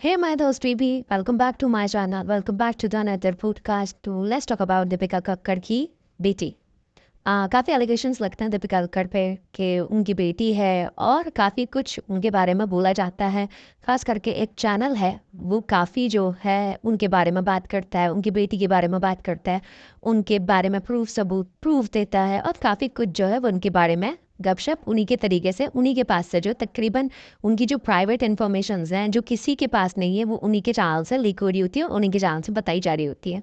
Hey, my host VB. Welcome back to my channel. Welcome back to the another podcast. To let's talk about Deepika Kakkar की बेटी. काफ़ी allegations लगते हैं दीपिका कक्कड़ पे कि उनकी बेटी है और काफ़ी कुछ उनके बारे में बोला जाता है. खास करके एक चैनल है वो काफ़ी जो है उनके बारे में बात करता है, उनकी बेटी के बारे में बात करता है, उनके बारे में प्रूफ देता है और काफ़ी कुछ जो है वो उनके बारे में गपशप उन्हीं के तरीके से उन्हीं के पास से जो तकरीबन उनकी जो प्राइवेट इन्फॉर्मेशंस हैं जो किसी के पास नहीं है वो उन्हीं के चैनल से लीक हो रही होती है, उन्हीं के चैनल से बताई जा रही होती है.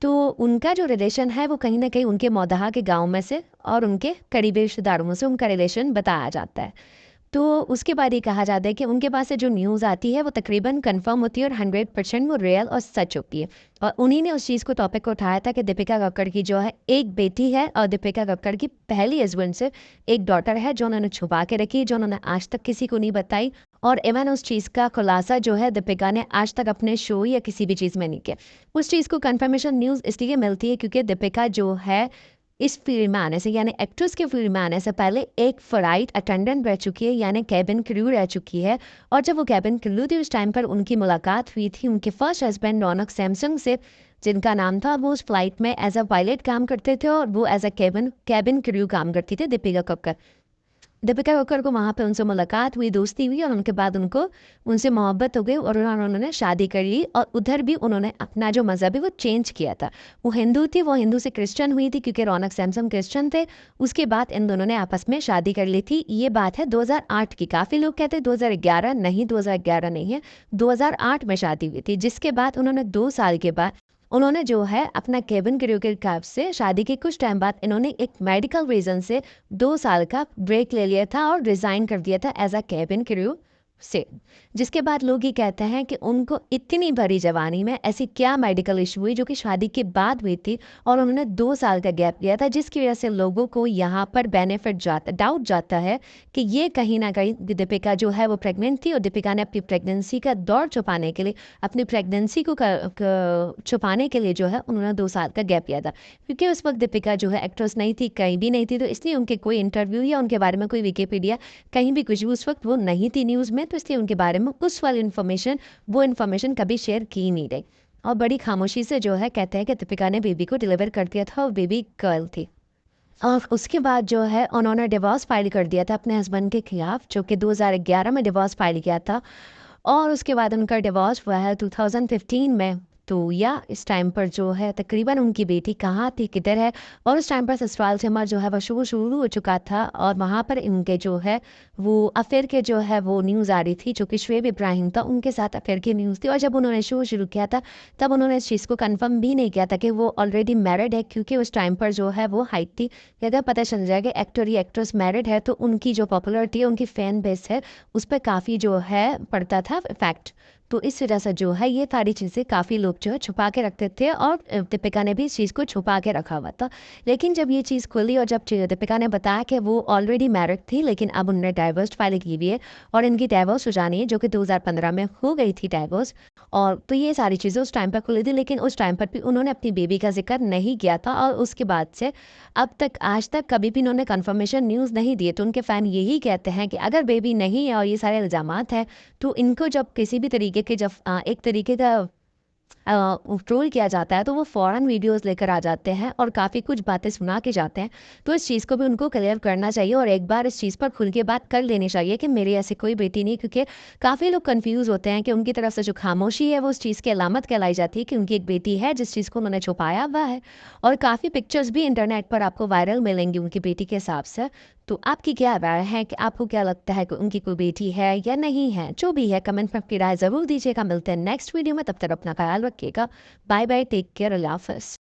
तो उनका जो रिलेशन है वो कहीं न कहीं उनके मौदहा के गाँव में से और उनके करीबी रिश्तेदारों में से उनका रिलेशन बताया जाता है. तो उसके बाद ये कहा जाता है कि उनके पास से जो न्यूज़ आती है वो तकरीबन कंफर्म होती है और 100% वो रियल और सच होती है. और उन्हीं ने उस चीज़ को टॉपिक को उठाया था कि दीपिका कक्कड़ की जो है एक बेटी है और दीपिका कक्कड़ की पहली हस्बैंड से एक डॉटर है जो उन्होंने छुपा के रखी, जो उन्होंने आज तक किसी को नहीं बताई. और इवन उस चीज़ का खुलासा जो है दीपिका ने आज तक अपने शो या किसी भी चीज़ में नहीं किया. उस चीज़ को कंफर्मेशन न्यूज़ इसलिए मिलती है क्योंकि दीपिका जो है इस फील्ड में आने से यानी एक्ट्रेस के फील्ड में आने से पहले एक फ्लाइट अटेंडेंट रह चुकी है यानी कैबिन क्रू रह चुकी है. और जब वो कैबिन क्रू थी उस टाइम पर उनकी मुलाकात हुई थी उनके फर्स्ट हस्बैंड रौनक सैमसंग से, जिनका नाम था. वो उस फ्लाइट में एज अ पायलट काम करते थे और वो एज अ कैबिन क्रू काम करती थी दीपिका कक्कड़. दीपिका कक्कड़ को वहाँ पे उनसे मुलाकात हुई, दोस्ती हुई और उनके बाद उनको उनसे मोहब्बत हो गई और उन्होंने शादी कर ली. और उधर भी उन्होंने अपना जो मज़हब है वो चेंज किया था. वो हिंदू थी, वो हिंदू से क्रिश्चियन हुई थी क्योंकि रौनक सैमसंग क्रिश्चियन थे. उसके बाद इन दोनों ने आपस में शादी कर ली थी. ये बात है 2008 की. काफ़ी लोग कहते हैं 2011, नहीं 2011 नहीं है, 2008 में शादी हुई थी. जिसके बाद उन्होंने 2 साल के बाद उन्होंने जो है अपना केबिन क्रू के कैब से शादी के कुछ टाइम बाद इन्होंने एक मेडिकल रीज़न से 2 साल का ब्रेक ले लिया था और रिज़ाइन कर दिया था एज अ केबिन क्रू से. जिसके बाद लोग ये कहते हैं कि उनको इतनी बड़ी जवानी में ऐसी क्या मेडिकल इशू हुई जो कि शादी के बाद हुई थी और उन्होंने 2 साल का गैप लिया था, जिसकी वजह से लोगों को यहाँ पर डाउट जाता है कि ये कहीं ना कहीं दीपिका जो है वो प्रेग्नेंट थी और दीपिका ने अपनी प्रेगनेंसी का दौर छुपाने के लिए, अपनी प्रेगनेंसी को छुपाने के लिए जो है उन्होंने 2 साल का गैप लिया था. क्योंकि उस वक्त दीपिका जो है एक्ट्रेस नहीं थी, कहीं भी नहीं थी, तो इसलिए उनके कोई इंटरव्यू या उनके बारे में कोई विकिपीडिया कहीं भी कुछ भी उस वक्त वो नहीं थी न्यूज़ में. तो इसलिए उनके बारे में उस वाली इन्फॉर्मेशन कभी शेयर की नहीं गई. और बड़ी खामोशी से जो है कहते हैं कि दीपिका ने बेबी को डिलीवर कर दिया था और बेबी गर्ल थी. और उसके बाद जो है उन्होंने डिवोर्स फाइल कर दिया था अपने हस्बैंड के खिलाफ, जो कि 2011 में डिवोर्स फाइल किया था. और उसके बाद उनका डिवोर्स हुआ है 2015 में. तो या इस टाइम पर जो है तकरीबन उनकी बेटी कहाँ थी, किधर है. और उस टाइम पर ससुराल सिमर जो है वह शुरू हो चुका था और वहाँ पर इनके जो है वो अफेयर के जो है वो न्यूज़ आ रही थी, जो कि शुएब इब्राहिम था उनके साथ अफेयर की न्यूज़ थी. और जब उन्होंने शो शुरू किया था तब उन्होंने इस चीज़ को कंफर्म भी नहीं किया था कि वो ऑलरेडी मैरिड है, क्योंकि उस टाइम पर जो है वो हाइट थी कि अगर पता चल जाए कि एक्टर या एक्ट्रेस मैरिड है तो उनकी जो पॉपुलरिटी है, उनकी फ़ैन बेस है, उस पर काफ़ी जो है पड़ता था इफेक्ट. तो इस वजह से जो है ये सारी चीज़ें काफ़ी लोग जो है छुपा के रखते थे और दीपिका ने भी इस चीज़ को छुपा के रखा हुआ था. लेकिन जब ये चीज़ खुली और जब दीपिका ने बताया कि वो ऑलरेडी मैरिड थी लेकिन अब उन्होंने डाइवर्स फाइल की हुई है और इनकी डाइवर्स हो जानी है, जो कि 2015 में हो गई थी डाइवर्स. और तो ये सारी चीज़ें उस टाइम पर खुली थी, लेकिन उस टाइम पर भी उन्होंने अपनी बेबी का जिक्र नहीं किया था. और उसके बाद से अब तक आज तक कभी भी उन्होंने कंफर्मेशन न्यूज़ नहीं दिए. तो उनके फ़ैन यही कहते हैं कि अगर बेबी नहीं है और ये सारे इल्ज़ामात हैं तो इनको जब किसी भी तरीके के जब एक तरीके का ट्रोल किया जाता है तो वो फ़ौरन वीडियोस लेकर आ जाते हैं और काफ़ी कुछ बातें सुना के जाते हैं. तो इस चीज़ को भी उनको क्लियर करना चाहिए और एक बार इस चीज़ पर खुल के बात कर लेनी चाहिए कि मेरी ऐसी कोई बेटी नहीं. क्योंकि काफ़ी लोग कंफ्यूज होते हैं कि उनकी तरफ से जो खामोशी है वो उस चीज़ की अलामत कहलाई जाती है कि उनकी एक बेटी है जिस चीज़ को उन्होंने छुपाया हुआ है. और काफ़ी पिक्चर्स भी इंटरनेट पर आपको वायरल मिलेंगी उनकी बेटी के हिसाब से. तो आपकी क्या राय है कि आपको क्या लगता है कि उनकी कोई बेटी है या नहीं है? जो भी है कमेंट में अपनी राय ज़रूर दीजिएगा. मिलते हैं नेक्स्ट वीडियो में, तब तक अपना ख्याल रखिएगा. बाय बाय, टेक केयर, अल्लाह हाफ़िज़.